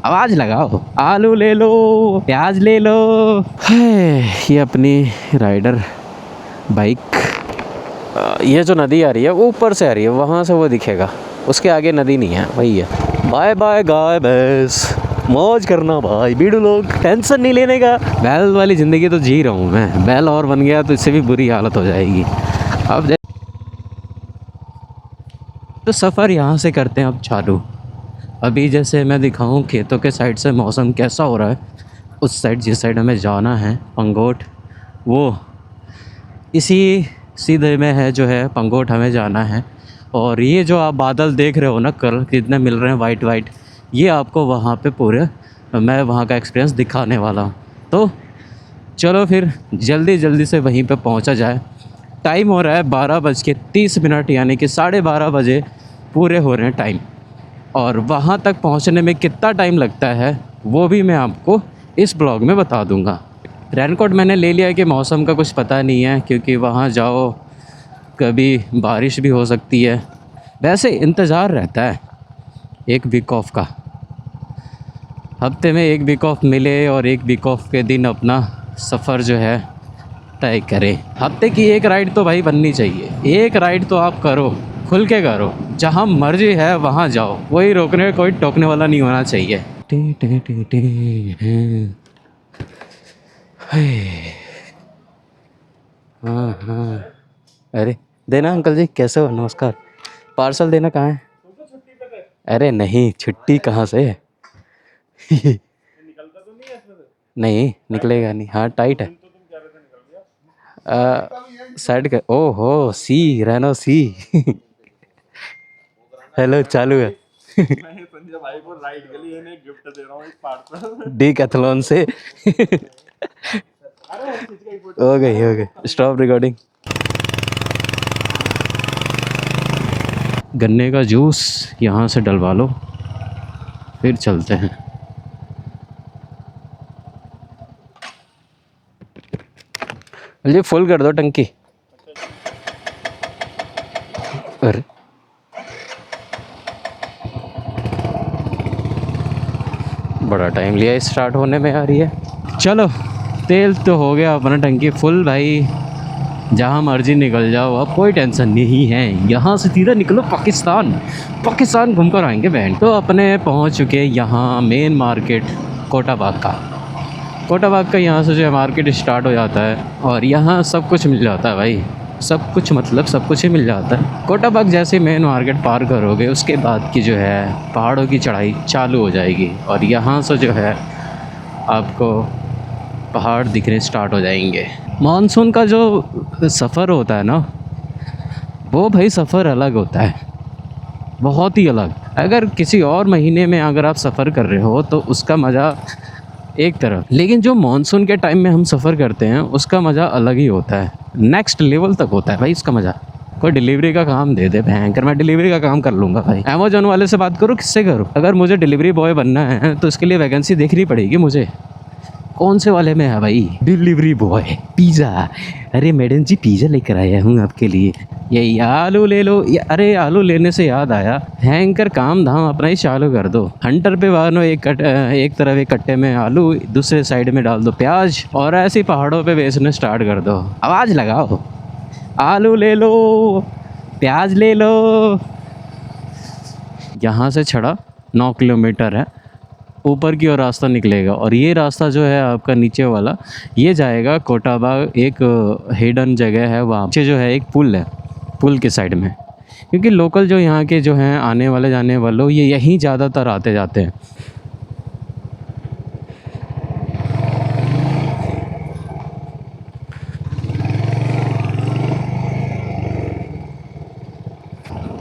आवाज लगाओ। आलू ले लो, प्याज ले लो। ये अपनी राइडर बाइक। ये जो नदी आ रही है वो ऊपर से आ रही है, वहाँ से वो दिखेगा, उसके आगे नदी नहीं है, वही है। बाय बाय गाय भैंस, मौज करना भाई बीड़ू लोग, टेंशन नहीं लेने का। बैल वाली ज़िंदगी तो जी रहा हूँ मैं, बैल और बन गया तो इससे भी बुरी हालत हो जाएगी। अब तो सफ़र यहाँ से करते हैं अब चालू। अभी जैसे मैं दिखाऊं खेतों के साइड से मौसम कैसा हो रहा है, उस साइड जिस साइड हमें जाना है पंगोट, वो इसी सीधे में है जो है पंगोट हमें जाना है। और ये जो आप बादल देख रहे हो ना कल कितने मिल रहे हैं वाइट वाइट, ये आपको वहाँ पे पूरे मैं वहाँ का एक्सपीरियंस दिखाने वाला हूँ। तो चलो फिर जल्दी जल्दी से वहीं पे पहुँचा जाए। टाइम हो रहा है 12:30, यानी कि 12:30 पूरे हो रहे हैं टाइम। और वहाँ तक पहुँचने में कितना टाइम लगता है वो भी मैं आपको इस ब्लॉग में बता दूँगा। रेनकोट मैंने ले लिया है कि मौसम का कुछ पता नहीं है, क्योंकि वहाँ जाओ कभी बारिश भी हो सकती है। वैसे इंतज़ार रहता है एक वीक ऑफ का, हफ्ते में एक वीक ऑफ मिले और एक वीक ऑफ के दिन अपना सफ़र जो है तय करें। हफ्ते की एक राइड तो भाई बननी चाहिए, एक राइड तो आप करो, खुल के करो, जहाँ मर्जी है वहाँ जाओ, कोई रोकने कोई टोकने वाला नहीं होना चाहिए। टे टे टे टे हाँ हाँ। अरे देना अंकल जी, कैसे हो, नमस्कार। पार्सल देना कहाँ है? अरे नहीं, छुट्टी कहाँ से नहीं निकलेगा नहीं, हाँ टाइट है। साइड का, ओहो सी रेनो सी हेलो चालू है संजय भाई को राइड के लिए इन्हें गिफ्ट दे रहा हूँ एक पार्सल डीकैथलॉन से हो गई स्टॉप रिकॉर्डिंग। गन्ने का जूस यहाँ से डलवा लो, फिर चलते हैं। जी फुल कर दो टंकी। अरे बड़ा टाइम लिया स्टार्ट होने में आ रही है। चलो तेल तो हो गया अपना टंकी फुल भाई, जहाँ मर्जी निकल जाओ, अब कोई टेंशन नहीं है। यहाँ से सीधा निकलो पाकिस्तान घूम कर आएंगे बहन। तो अपने पहुँच चुके यहाँ मेन मार्केट कोटाबाग का यहाँ से जो है मार्केट स्टार्ट हो जाता है और यहाँ सब कुछ मिल जाता है भाई, सब कुछ मतलब सब कुछ ही मिल जाता है। कोटाबाग जैसे मेन मार्केट पार करोगे उसके बाद की जो है पहाड़ों की चढ़ाई चालू हो जाएगी और यहाँ से जो है आपको पहाड़ दिखने स्टार्ट हो जाएंगे। मानसून का जो सफ़र होता है ना, वो भाई सफ़र अलग होता है, बहुत ही अलग। अगर किसी और महीने में अगर आप सफ़र कर रहे हो तो उसका मज़ा एक तरफ, लेकिन जो मानसून के टाइम में हम सफ़र करते हैं उसका मज़ा अलग ही होता है, नेक्स्ट लेवल तक होता है भाई इसका मज़ा। कोई डिलीवरी का काम दे दे भयंकर, मैं डिलीवरी का काम कर लूँगा भाई। अमेजोन वाले से बात करो, किससे करो? अगर मुझे डिलीवरी बॉय बनना है तो इसके लिए वैकेंसी देखनी पड़ेगी मुझे। कौन से वाले में है भाई? Delivery boy pizza. अरे मैडम जी पिज़्ज़ा लेकर आया हूँ आपके लिए, यही आलू ले लो। अरे आलू लेने से याद आया, हैंकर काम धाम अपना ही चालू कर दो। हंटर पे वानो एक तरफ एक कट्टे में आलू, दूसरे साइड में डाल दो प्याज और ऐसे पहाड़ों पे बेचना स्टार्ट कर दो। आवाज़ लगाओ, आलू ले लो, प्याज ले लो। यहाँ से छड़ा 9 किलोमीटर है, ऊपर की ओर रास्ता निकलेगा और ये रास्ता जो है आपका नीचे वाला ये जाएगा कोटाबाग। एक हिडन जगह है वहाँ नीचे जो है एक पुल है, पुल के साइड में, क्योंकि लोकल जो यहाँ के जो हैं आने वाले जाने वालों ये यहीं ज़्यादातर आते जाते हैं।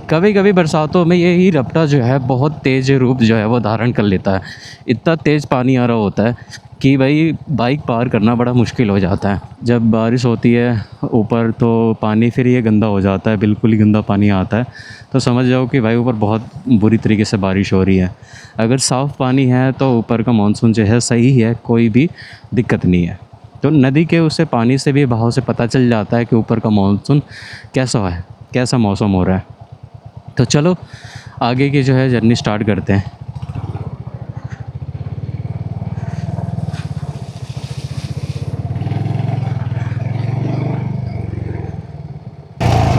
कभी कभी बरसातों में ये ही रपटा जो है बहुत तेज़ रूप जो है वो धारण कर लेता है, इतना तेज़ पानी आ रहा होता है कि भाई बाइक पार करना बड़ा मुश्किल हो जाता है। जब बारिश होती है ऊपर तो पानी फिर ये गंदा हो जाता है, बिल्कुल ही गंदा पानी आता है, तो समझ जाओ कि भाई ऊपर बहुत बुरी तरीके से बारिश हो रही है। अगर साफ़ पानी है तो ऊपर का मानसून जो है सही है, कोई भी दिक्कत नहीं है। तो नदी के उससे पानी से भी बहाव से पता चल जाता है कि ऊपर का मानसून कैसा है, कैसा मौसम हो रहा है। तो चलो आगे की जो है जर्नी स्टार्ट करते हैं।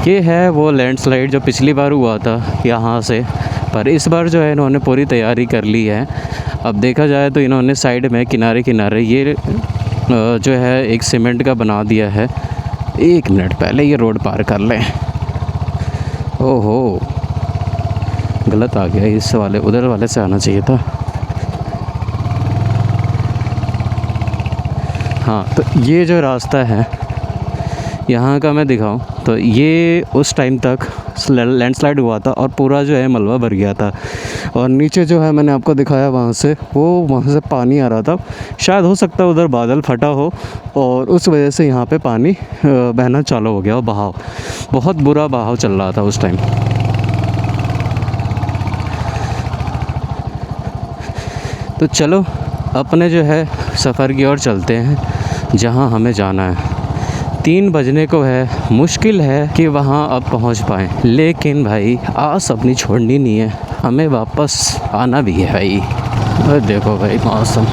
ये है वो लैंडस्लाइड जो पिछली बार हुआ था यहाँ से, पर इस बार जो है इन्होंने पूरी तैयारी कर ली है। अब देखा जाए तो इन्होंने साइड में किनारे किनारे ये जो है एक सीमेंट का बना दिया है। 1 मिनट पहले ये रोड पार कर लें। ओहो गलत आ गया, इस वाले उधर वाले से आना चाहिए था। हाँ तो ये जो रास्ता है यहाँ का मैं दिखाऊं तो ये उस टाइम तक लैंडस्लाइड हुआ था और पूरा जो है मलबा भर गया था। और नीचे जो है मैंने आपको दिखाया वहाँ से पानी आ रहा था। शायद हो सकता है उधर बादल फटा हो और उस वजह से यहाँ पे पानी बहना चालू हो गया। और बहाव, बहुत बुरा बहाव चल रहा था उस टाइम। तो चलो अपने जो है सफ़र की ओर चलते हैं जहाँ हमें जाना है। 3 बजने को है, मुश्किल है कि वहाँ अब पहुँच पाएँ, लेकिन भाई आस अपनी छोड़नी नहीं है, हमें वापस आना भी है भाई। और देखो भाई मौसम,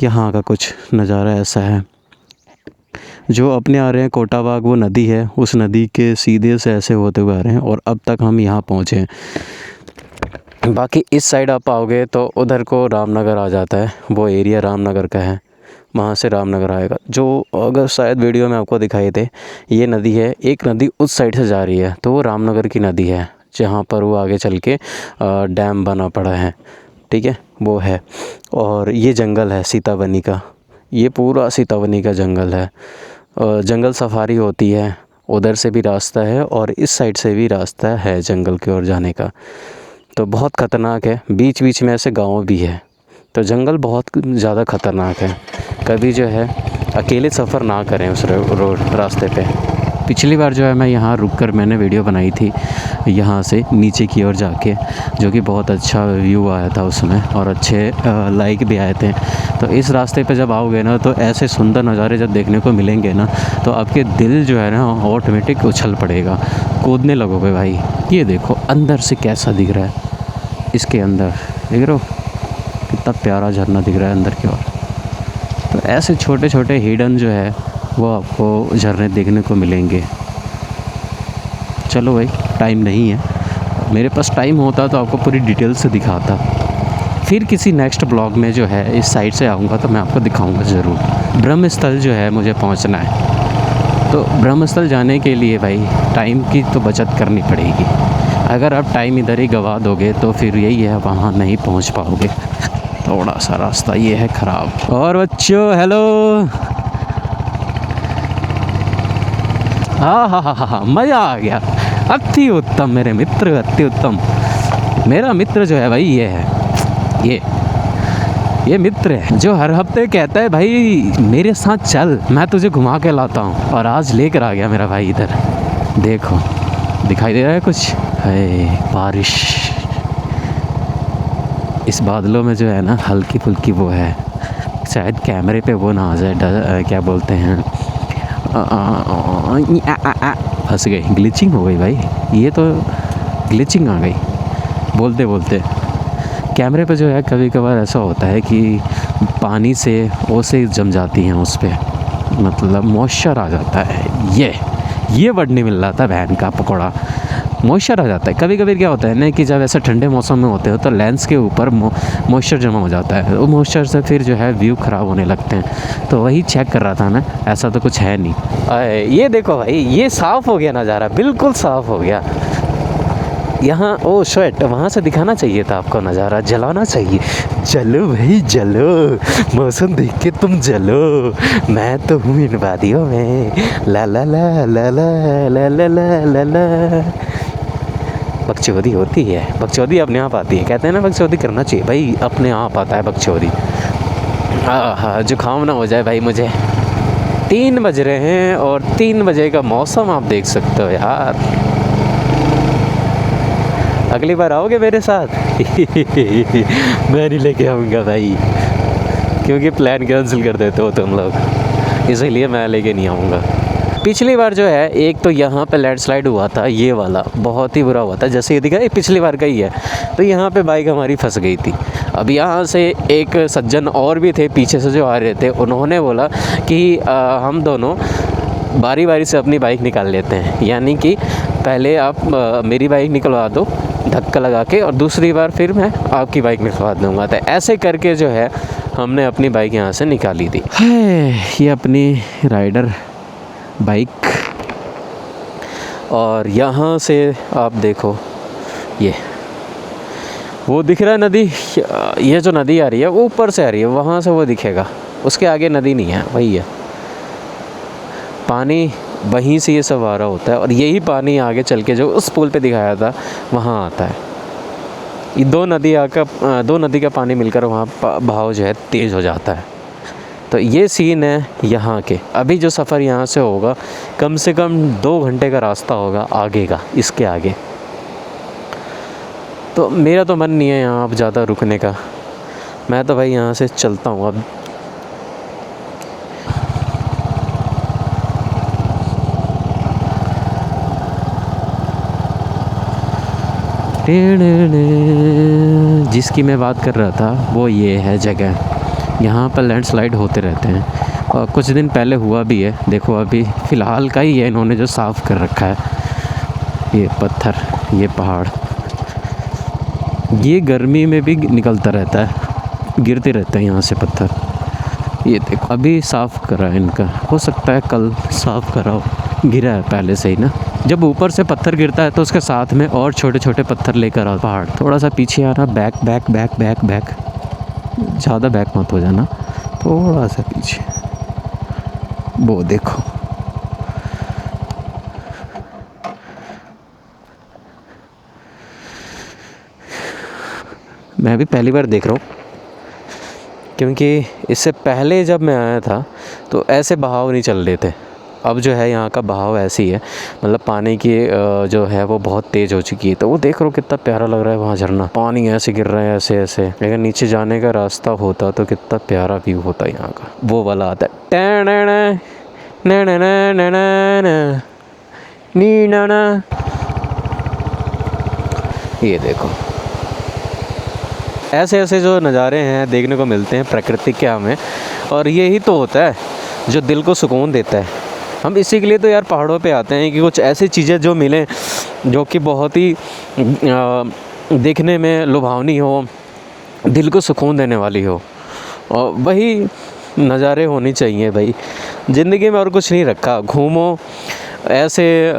यहाँ का कुछ नज़ारा ऐसा है। जो अपने आ रहे हैं कोटा बाग, वो नदी है, उस नदी के सीधे से ऐसे होते हुए आ रहे हैं और अब तक हम यहाँ पहुँचे हैं। बाकी इस साइड आप आओगे तो उधर को रामनगर आ जाता है, वो एरिया रामनगर का है, वहाँ से रामनगर आएगा। जो अगर शायद वीडियो में आपको दिखाई दे, ये नदी है, एक नदी उस साइड से जा रही है तो वो रामनगर की नदी है, जहाँ पर वो आगे चल के डैम बना पड़ा है, ठीक है, वो है। और ये जंगल है सीताबनी का, ये पूरा सीताबनी का जंगल है। जंगल सफारी होती है, उधर से भी रास्ता है और इस साइड से भी रास्ता है जंगल की ओर जाने का। तो बहुत ख़तरनाक है, बीच बीच में ऐसे गांव भी है, तो जंगल बहुत ज़्यादा ख़तरनाक है। कभी जो है अकेले सफ़र ना करें उस रोड रास्ते पे। पिछली बार जो है मैं यहाँ रुककर मैंने वीडियो बनाई थी यहाँ से नीचे की ओर जाके, जो कि बहुत अच्छा व्यू आया था उसमें और अच्छे लाइक भी आए थे। तो इस रास्ते पे जब आओगे ना तो ऐसे सुंदर नज़ारे जब देखने को मिलेंगे ना तो आपके दिल जो है ना ऑटोमेटिक उछल पड़ेगा, कूदने लगोगे भाई। ये देखो अंदर से कैसा दिख रहा है, इसके अंदर देख रहे हो कितना प्यारा झरना दिख रहा है अंदर की ओर। तो ऐसे छोटे छोटे हिडन जो है वो आपको झरने देखने को मिलेंगे। चलो भाई टाइम नहीं है, मेरे पास टाइम होता तो आपको पूरी डिटेल से दिखाता। फिर किसी नेक्स्ट ब्लॉग में जो है इस साइड से आऊँगा तो मैं आपको दिखाऊंगा ज़रूर। ब्रह्मस्थल जो है मुझे पहुंचना है, तो ब्रह्मस्थल जाने के लिए भाई टाइम की तो बचत करनी पड़ेगी। अगर आप टाइम इधर ही गवा दोगे तो फिर यही है, वहाँ नहीं पहुँच पाओगे। थोड़ा सा रास्ता ये है ख़राब। और बच्चों हेलो, हाँ मज़ा आ गया, अति उत्तम मेरे मित्र, अति उत्तम। मेरा मित्र जो है भाई ये है, ये मित्र है जो हर हफ्ते कहता है भाई मेरे साथ चल, मैं तुझे घुमा के लाता हूँ। और आज लेकर आ गया मेरा भाई इधर। देखो दिखाई दे रहा है कुछ, है बारिश। इस बादलों में जो है ना हल्की फुल्की वो है, शायद कैमरे पे वो ना आ जाए, क्या बोलते हैं, फंस गई, ग्लिचिंग हो गई भाई, ये तो ग्लिचिंग आ गई बोलते बोलते। कैमरे पे जो है कभी कभार ऐसा होता है कि पानी से ओसे जम जाती हैं उस पर, मतलब मॉइस्चर आ जाता है। ये वर्ड नहीं मिल रहा था बहन का पकौड़ा, मॉइस्चर आ जाता है। कभी कभी क्या होता है ना कि जब ऐसा ठंडे मौसम में होते हो तो लेंस के ऊपर मॉइस्चर जमा हो जाता है, वो मॉइस्चर से फिर जो है व्यू ख़राब होने लगते हैं। तो वही चेक कर रहा था मैं, ऐसा तो कुछ है नहीं। ये देखो भाई, ये साफ़ हो गया नज़ारा, बिल्कुल साफ़ हो गया यहाँ। ओ शर्ट वहाँ से दिखाना चाहिए था आपको, नज़ारा जलाना चाहिए। जलो भाई जलो, मौसम देख के तुम जलो, मैं तो हूँ इन वादियों में, ला ला ला ला ला ला ला ला ला। बकचोदी होती है, बकचोदी अपने आप आती है, कहते हैं ना बकचोदी करना चाहिए भाई, अपने आप आता है बकचोदी। हाँ जुकाम ना हो जाए भाई मुझे। 3 बज रहे हैं और 3 बजे का मौसम आप देख सकते हो यार। अगली बार आओगे मेरे साथ? मैं नहीं लेके आऊँगा भाई, क्योंकि प्लान कैंसिल कर देते हो तुम लोग, इसीलिए मैं लेके नहीं आऊँगा। पिछली बार जो है एक तो यहाँ पे लैंडस्लाइड हुआ था, ये वाला बहुत ही बुरा हुआ था, जैसे ये दिखा ये पिछली बार का ही है। तो यहाँ पे बाइक हमारी फंस गई थी। अब यहाँ से एक सज्जन और भी थे पीछे से जो आ रहे थे, उन्होंने बोला कि हम दोनों बारी बारी से अपनी बाइक निकाल लेते हैं, यानी कि पहले आप मेरी बाइक निकलवा दो धक्का लगा के, और दूसरी बार फिर मैं आपकी बाइक निकलवा दूँगा। तो ऐसे करके जो है हमने अपनी बाइक यहाँ से निकाली थी। ये अपनी राइडर बाइक, और यहाँ से आप देखो ये वो दिख रहा है नदी, ये जो नदी आ रही है वो ऊपर से आ रही है, वहाँ से वो दिखेगा, उसके आगे नदी नहीं है, वही है पानी, वहीं से ये सब आ रहा होता है। और यही पानी आगे चल के जो उस पुल पे दिखाया था वहाँ आता है। ये दो नदी का पानी मिलकर वहाँ बहाव जो है तेज़ हो जाता है। तो ये सीन है यहाँ के। अभी जो सफ़र यहाँ से होगा कम से कम 2 घंटे का रास्ता होगा आगे का, इसके आगे। तो मेरा तो मन नहीं है यहाँ अब ज़्यादा रुकने का, मैं तो भाई यहाँ से चलता हूँ अब। जिसकी मैं बात कर रहा था वो ये है जगह, यहाँ पर लैंडस्लाइड होते रहते हैं और कुछ दिन पहले हुआ भी है। देखो अभी फ़िलहाल का ही है इन्होंने जो साफ़ कर रखा है। ये पत्थर, ये पहाड़, ये गर्मी में भी निकलता रहता है, गिरते रहते हैं यहाँ से पत्थर। ये देखो अभी साफ़ करा है इनका, हो सकता है कल साफ़ करा हो, गिरा है पहले से ही ना। जब ऊपर से पत्थर गिरता है तो उसके साथ में और छोटे छोटे पत्थर लेकर आओ। पहाड़ थोड़ा सा पीछे आना, back back back back back, ज़्यादा बैक मत हो जाना, थोड़ा सा पीछे। वो देखो मैं भी पहली बार देख रहा हूँ, क्योंकि इससे पहले जब मैं आया था तो ऐसे बहाव नहीं चल रहे थे। अब जो है यहाँ का बहाव ऐसी है, मतलब पानी की जो है वो बहुत तेज़ हो चुकी है। तो वो देख रहे हो कितना प्यारा लग रहा है वहाँ झरना, पानी ऐसे गिर रहा है ऐसे ऐसे। अगर नीचे जाने का रास्ता होता तो कितना प्यारा व्यू होता यहाँ का। वो वाला आता है ये देखो ऐसे ऐसे जो नज़ारे हैं देखने को मिलते हैं प्रकृति के हमें, और यही तो होता है जो दिल को सुकून देता है। हम इसी के लिए तो यार पहाड़ों पे आते हैं कि कुछ ऐसी चीज़ें जो मिलें जो कि बहुत ही देखने में लुभावनी हो, दिल को सुकून देने वाली हो, और वही नज़ारे होनी चाहिए भाई ज़िंदगी में। और कुछ नहीं रखा, घूमो ऐसे,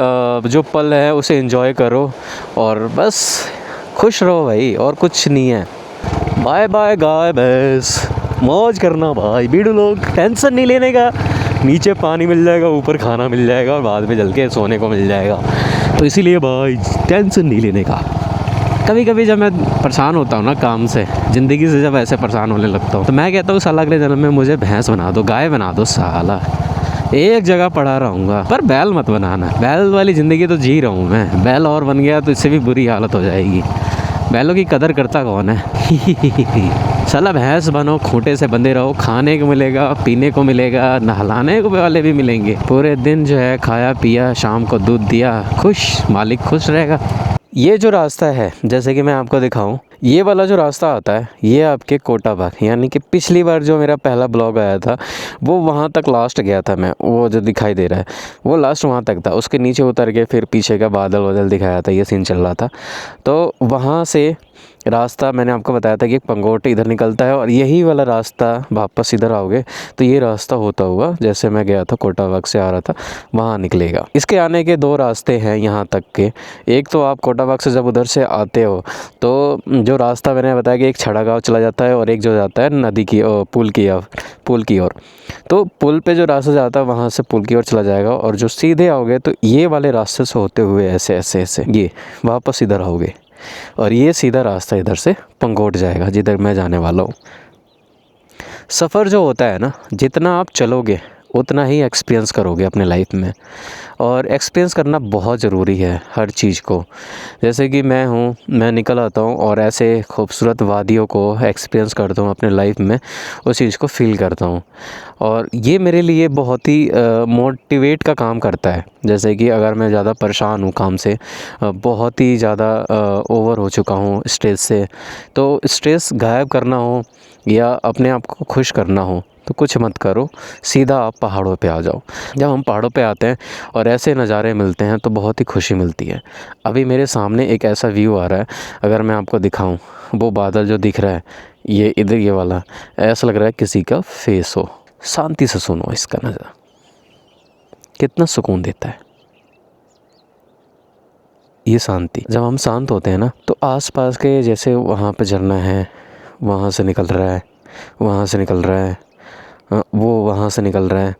जो पल है उसे एंजॉय करो और बस खुश रहो भाई, और कुछ नहीं है। बाय बाय गाय भैंस, मौज करना भाई बीड़ू लोग, टेंशन नहीं लेने का। नीचे पानी मिल जाएगा, ऊपर खाना मिल जाएगा, और बाद में जल के सोने को मिल जाएगा। तो इसीलिए भाई टेंशन नहीं लेने का। कभी कभी जब मैं परेशान होता हूँ ना काम से, ज़िंदगी से जब ऐसे परेशान होने लगता हूँ, तो मैं कहता हूँ साला अगले जन्म में मुझे भैंस बना दो, गाय बना दो साला, एक जगह पड़ा रहूँगा, पर बैल मत बनाना। बैल वाली ज़िंदगी तो जी रहा हूँ मैं, बैल और बन गया तो इससे भी बुरी हालत हो जाएगी। बैलों की कदर करता कौन है। साला भैंस बनो, खूंटे से बंधे रहो, खाने को मिलेगा, पीने को मिलेगा, नहलाने को वाले भी मिलेंगे। पूरे दिन जो है खाया पिया, शाम को दूध दिया, खुश, मालिक खुश रहेगा। ये जो रास्ता है जैसे कि मैं आपको दिखाऊं, ये वाला जो रास्ता आता है ये आपके कोटा बाग, यानी कि पिछली बार जो मेरा पहला ब्लॉग आया था वो वहाँ तक लास्ट गया था मैं, वो जो दिखाई दे रहा है वो लास्ट वहाँ तक था। उसके नीचे उतर के फिर पीछे का बादल वादल दिखाया था, ये सीन चल रहा था। तो वहाँ से रास्ता मैंने आपको बताया था कि एक पंगोट इधर निकलता है, और यही वाला रास्ता वापस इधर आओगे तो ये रास्ता होता हुआ जैसे मैं गया था कोटा बाग से आ रहा था वहाँ निकलेगा। इसके आने के 2 रास्ते हैं यहाँ तक के। एक तो आप कोटा बाग से जब उधर से आते हो तो जो रास्ता मैंने बताया कि एक छड़ा गाँव चला जाता है, और एक जो जाता है नदी की पुल की ओर। तो पुल पे जो रास्ता जाता है वहाँ से पुल की ओर चला जाएगा, और जो सीधे आओगे तो ये वाले रास्ते से होते हुए ऐसे ऐसे ऐसे ये वापस इधर आओगे, और ये सीधा रास्ता इधर से पंगोट जाएगा जिधर मैं जाने वाला हूँ। सफ़र जो होता है ना, जितना आप चलोगे उतना ही एक्सपीरियंस करोगे अपने लाइफ में। और एक्सपीरियंस करना बहुत ज़रूरी है हर चीज़ को। जैसे कि मैं निकल आता हूँ और ऐसे खूबसूरत वादियों को एक्सपीरियंस करता हूँ अपने लाइफ में, उस चीज़ को फ़ील करता हूँ। और ये मेरे लिए बहुत ही मोटिवेट का काम करता है। जैसे कि अगर मैं ज़्यादा परेशान हूँ काम से, बहुत ही ज़्यादा ओवर हो चुका हूँ स्ट्रेस से, तो स्ट्रेस गायब करना हो या अपने आप को खुश करना हो तो कुछ मत करो, सीधा आप पहाड़ों पे आ जाओ। जब हम पहाड़ों पे आते हैं और ऐसे नज़ारे मिलते हैं तो बहुत ही खुशी मिलती है। अभी मेरे सामने एक ऐसा व्यू आ रहा है, अगर मैं आपको दिखाऊं, वो बादल जो दिख रहा है ये इधर, ये वाला, ऐसा लग रहा है किसी का फेस हो। शांति से सुनो इसका नज़ारा, कितना सुकून देता है ये शांति। जब हम शांत होते हैं ना तो आसपास के, जैसे वहाँ पे झरना है, वहाँ से निकल रहा है, वहाँ से निकल रहा है, वो वहाँ से निकल रहा है,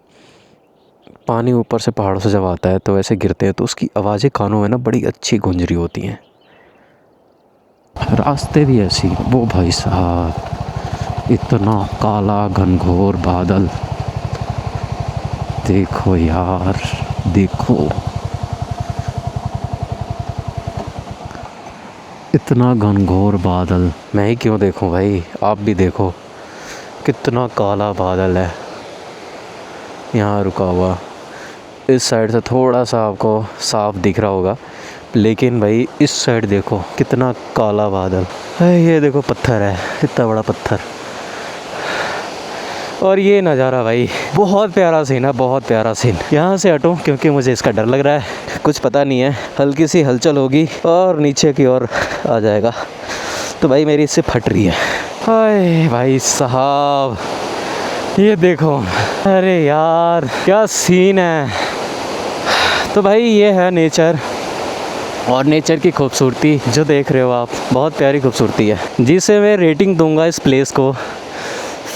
पानी ऊपर से पहाड़ों से जब आता है तो ऐसे गिरते हैं तो उसकी आवाज़ें कानों में ना बड़ी अच्छी गूंज रही होती हैं। रास्ते भी ऐसी, वो भाई साहब इतना काला घनघोर बादल, देखो यार देखो, इतना घनघोर बादल। मैं ही क्यों देखूं भाई, आप भी देखो कितना काला बादल है यहाँ रुका हुआ। इस साइड से थोड़ा सा आपको साफ दिख रहा होगा, लेकिन भाई इस साइड देखो कितना काला बादल है। ये देखो पत्थर है, इतना बड़ा पत्थर। और ये नज़ारा भाई बहुत प्यारा सीन है, बहुत प्यारा सीन। यहाँ से हटूँ क्योंकि मुझे इसका डर लग रहा है, कुछ पता नहीं है, हल्की सी हलचल होगी और नीचे की ओर आ जाएगा तो भाई मेरी इससे फट रही है। हाय भाई साहब ये देखो, अरे यार क्या सीन है। तो भाई ये है नेचर, और नेचर की खूबसूरती जो देख रहे हो आप, बहुत प्यारी खूबसूरती है, जिसे मैं रेटिंग दूंगा इस प्लेस को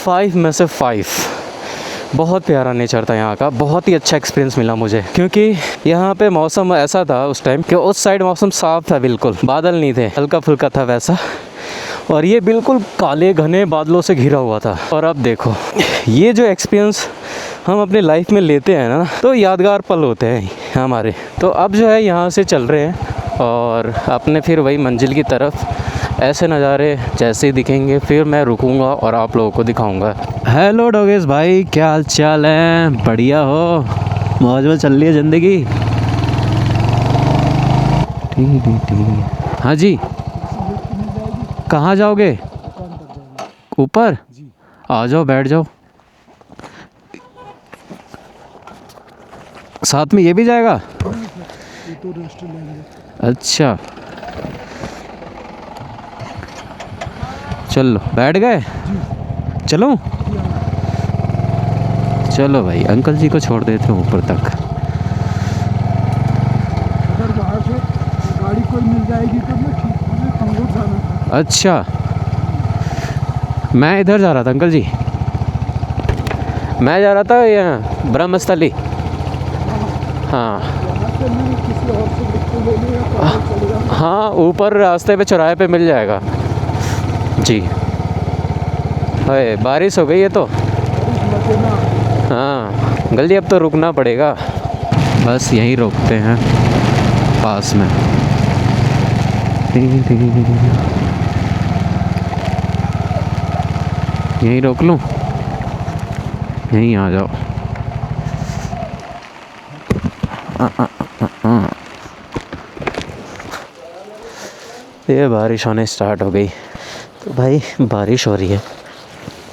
5 में से 5। बहुत प्यारा नेचर था यहाँ का, बहुत ही अच्छा एक्सपीरियंस मिला मुझे, क्योंकि यहाँ पे मौसम ऐसा था उस टाइम कि उस साइड मौसम साफ था, बिल्कुल बादल नहीं थे, हल्का फुल्का था वैसा, और ये बिल्कुल काले घने बादलों से घिरा हुआ था। और अब देखो ये जो एक्सपीरियंस हम अपने लाइफ में लेते हैं ना, तो यादगार पल होते हैं हमारे। तो अब जो है यहाँ से चल रहे हैं और अपने फिर वही मंजिल की तरफ। ऐसे नज़ारे जैसे ही दिखेंगे फिर मैं रुकूंगा और आप लोगों को दिखाऊंगा। हेलो डोगेस भाई, क्या हाल चाल है? बढ़िया हो? मौज में चल रही है ज़िंदगी? हाँ जी, कहाँ जाओगे? ऊपर? आ जाओ, बैठ जाओ। साथ में ये भी जाएगा? अच्छा चलो, बैठ गए? चलो चलो भाई, अंकल जी को छोड़ देते हैं ऊपर तक। अगर बाहर से गाड़ी कोई मिल जाएगी तो मैं ठीक है, कंगोर जाना था। अच्छा, मैं इधर जा रहा था अंकल जी, मैं जा रहा था यहाँ ब्रह्मस्थली। हाँ यहाँ से नहीं, किसी और से लिखते ले लिया तो चलेगा। हाँ, ऊपर रास्ते पे चौराहे पे मिल जाएगा जी। अरे बारिश हो गई है तो हाँ अंकल जी अब तो रुकना पड़ेगा। बस यहीं रोकते हैं पास में। यहीं रोक लूँ? यहीं आ जाओ। ये बारिश होने स्टार्ट हो गई। तो भाई बारिश हो रही है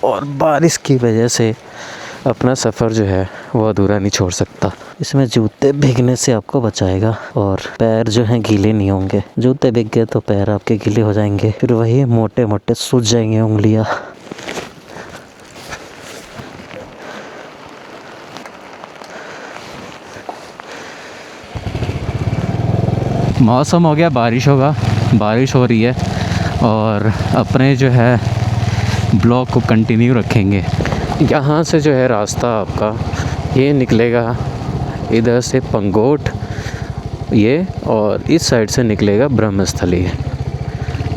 और बारिश की वजह से अपना सफ़र जो है वो अधूरा नहीं छोड़ सकता। इसमें जूते भीगने से आपको बचाएगा और पैर जो हैं गीले नहीं होंगे। जूते भीग गए तो पैर आपके गीले हो जाएंगे, फिर वही मोटे मोटे सूज जाएंगे उंगलियां। मौसम हो गया बारिश होगा, बारिश हो रही है और अपने जो है ब्लॉग को कंटिन्यू रखेंगे। यहाँ से जो है रास्ता आपका ये निकलेगा इधर से पंगोट ये, और इस साइड से निकलेगा ब्रह्मस्थली।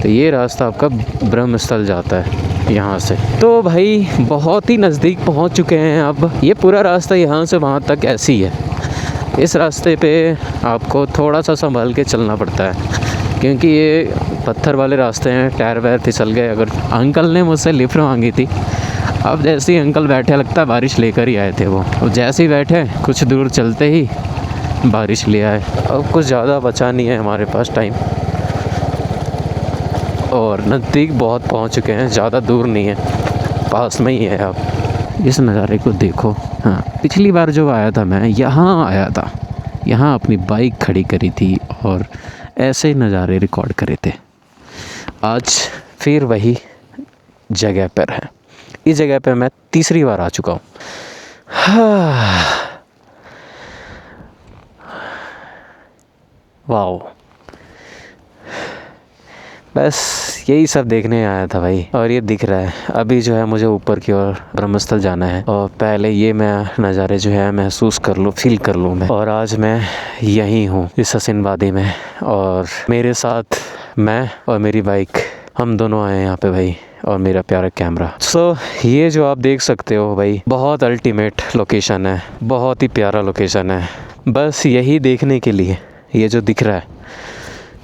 तो ये रास्ता आपका ब्रह्मस्थल जाता है। यहाँ से। तो भाई बहुत ही नज़दीक पहुँच चुके हैं अब। ये पूरा रास्ता यहाँ से वहाँ तक ऐसे ही है। इस रास्ते पे आपको थोड़ा सा संभाल के चलना पड़ता है क्योंकि ये पत्थर वाले रास्ते हैं, टायर वायर फिसल गए। अगर अंकल ने मुझसे लिफ्ट मांगी थी, अब जैसे ही अंकल बैठे, लगता है बारिश लेकर ही आए थे वो। अब जैसे ही बैठे कुछ दूर चलते ही बारिश ले आए। अब कुछ ज़्यादा बचा नहीं है हमारे पास टाइम और नज़दीक बहुत पहुंच चुके हैं, ज़्यादा दूर नहीं है, पास में ही है। आप इस नज़ारे को देखो। हाँ, पिछली बार जो आया था मैं यहाँ आया था, यहाँ अपनी बाइक खड़ी करी थी और ऐसे नज़ारे रिकॉर्ड करे थे। आज फिर वही जगह पर है। इस जगह पर मैं तीसरी बार आ चुका हूँ। वाओ, बस यही सब देखने आया था भाई। और ये दिख रहा है। अभी जो है मुझे ऊपर की ओर ब्रह्मस्थल जाना है और पहले ये मैं नज़ारे जो है महसूस कर लूँ, फील कर लूँ मैं। और आज मैं यहीं हूँ इस हसीन वादी में और मेरे साथ मैं और मेरी बाइक, हम दोनों आए हैं यहाँ पे भाई, और मेरा प्यारा कैमरा। सो ये जो आप देख सकते हो भाई, बहुत अल्टीमेट लोकेशन है, बहुत ही प्यारा लोकेशन है। बस यही देखने के लिए ये जो दिख रहा है,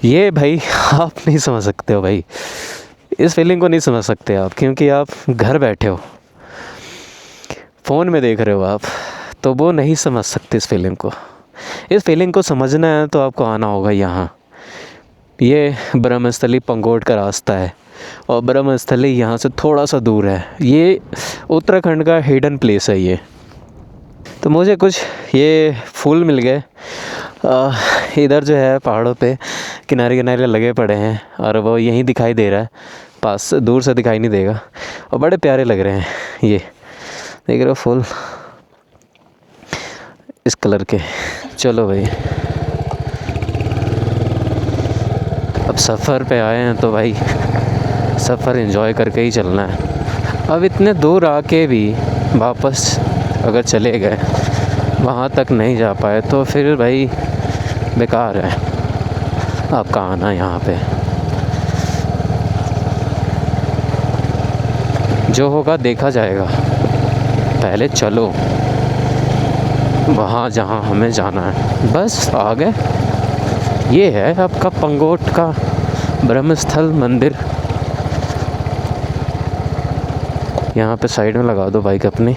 ये भाई आप नहीं समझ सकते हो भाई, इस फीलिंग को नहीं समझ सकते आप, क्योंकि आप घर बैठे हो, फ़ोन में देख रहे हो आप, तो वो नहीं समझ सकते इस फीलिंग को। इस फीलिंग को समझना है तो आपको आना होगा यहाँ। ये ब्रह्मस्थली पंगोट का रास्ता है और ब्रह्मस्थली यहाँ से थोड़ा सा दूर है। ये उत्तराखंड का हिडन प्लेस है ये। तो मुझे कुछ ये फूल मिल गए इधर जो है पहाड़ों पे किनारे किनारे लगे पड़े हैं और वो यहीं दिखाई दे रहा है, पास दूर से दिखाई नहीं देगा और बड़े प्यारे लग रहे हैं। ये देख रहे हो फूल इस कलर के। चलो भाई, अब सफ़र पे आए हैं तो भाई सफ़र एंजॉय करके ही चलना है। अब इतने दूर आके भी वापस अगर चले गए, वहाँ तक नहीं जा पाए, तो फिर भाई बेकार है आपका आना यहाँ पे। जो होगा देखा जाएगा, पहले चलो वहाँ जहाँ हमें जाना है। बस आ गए। ये है आपका पंगोट का ब्रह्मस्थल मंदिर। यहाँ पे साइड में लगा दो बाइक अपनी।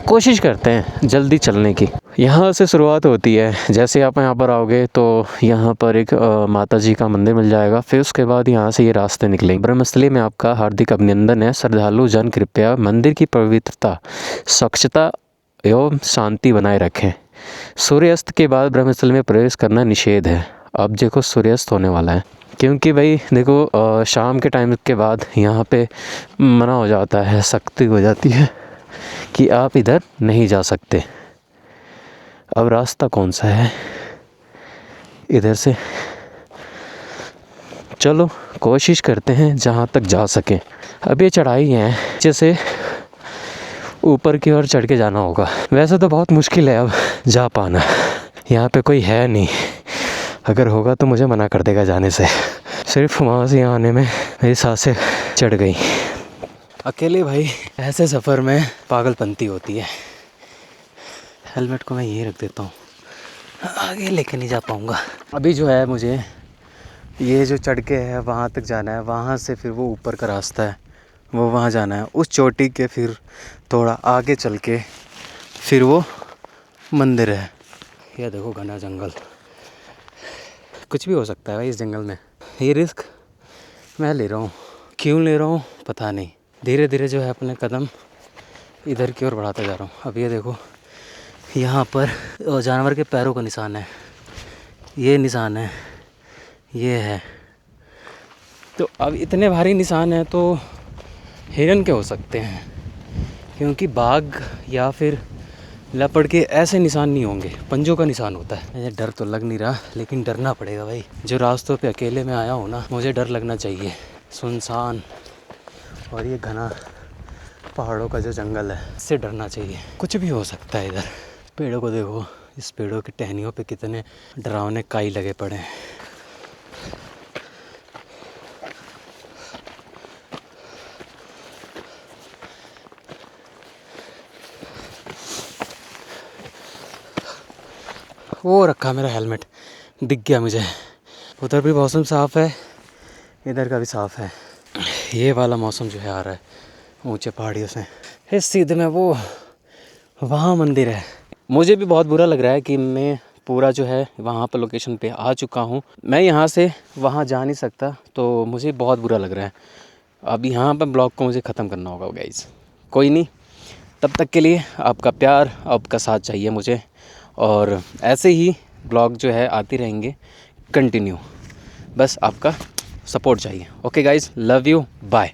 कोशिश करते हैं जल्दी चलने की। यहाँ से शुरुआत होती है, जैसे आप यहाँ पर आओगे तो यहाँ पर एक माता जी का मंदिर मिल जाएगा। फिर उसके बाद यहाँ से ये रास्ते निकलेंगे। ब्रह्मस्थली में आपका हार्दिक अभिनंदन है। श्रद्धालु जन कृपया मंदिर की पवित्रता, स्वच्छता एवं शांति बनाए रखें। सूर्यास्त के बाद ब्रह्मस्थली में प्रवेश करना निषेध है। अब देखो सूर्यास्त होने वाला है, क्योंकि भाई देखो शाम के टाइम के बाद यहाँ पे मना हो जाता है, सख्ती हो जाती है कि आप इधर नहीं जा सकते। अब रास्ता कौन सा है इधर से? चलो कोशिश करते हैं जहाँ तक जा सकें। अब ये चढ़ाई है, जैसे ऊपर की ओर चढ़ के जाना होगा। वैसे तो बहुत मुश्किल है अब जा पाना, यहाँ पे कोई है नहीं। अगर होगा तो मुझे मना कर देगा जाने से। सिर्फ वहाँ से यहाँ आने में मेरी सांसें चढ़ गई। अकेले भाई ऐसे सफ़र में पागलपंती होती है। हेलमेट को मैं यहीं रख देता हूँ, आगे लेके नहीं जा पाऊँगा। अभी जो है मुझे ये जो चढ़ के है वहाँ तक जाना है, वहाँ से फिर वो ऊपर का रास्ता है, वो वहाँ जाना है। उस चोटी के फिर थोड़ा आगे चल के फिर वो मंदिर है। ये देखो घना जंगल, कुछ भी हो सकता है भाई इस जंगल में। ये रिस्क मैं ले रहा हूँ, क्यों ले रहा हूँ पता नहीं। धीरे धीरे जो है अपने कदम इधर की ओर बढ़ाता जा रहा हूँ। अब ये देखो यहाँ पर जानवर के पैरों का निशान है, ये निशान है, ये है। तो अब इतने भारी निशान हैं तो हिरन के हो सकते हैं, क्योंकि बाघ या फिर लेपर्ड के ऐसे निशान नहीं होंगे, पंजों का निशान होता है। मुझे डर तो लग नहीं रहा, लेकिन डरना पड़ेगा भाई। जो रास्तों पे अकेले में आया हूँ ना, मुझे डर लगना चाहिए। सुनसान और ये घना पहाड़ों का जो जंगल है, इससे डरना चाहिए। कुछ भी हो सकता है इधर। पेड़ों को देखो, इस पेड़ों की टहनियों पे कितने डरावने काई लगे पड़े हैं। वो रखा मेरा हेलमेट, दिख गया मुझे। उधर भी मौसम साफ़ है, इधर का भी साफ़ है। ये वाला मौसम जो है आ रहा है ऊंचे पहाड़ियों से। इस सीधे में वो वहाँ मंदिर है। मुझे भी बहुत बुरा लग रहा है कि मैं पूरा जो है वहाँ पर लोकेशन पे आ चुका हूँ। मैं यहाँ से वहाँ जा नहीं सकता, तो मुझे बहुत बुरा लग रहा है। अब यहाँ पर ब्लॉग को मुझे ख़त्म करना होगा गाइस। कोई नहीं, तब तक के लिए आपका प्यार, आपका साथ चाहिए मुझे, और ऐसे ही ब्लॉग जो है आती रहेंगे कंटिन्यू। बस आपका सपोर्ट चाहिए। Okay guys, love you, bye.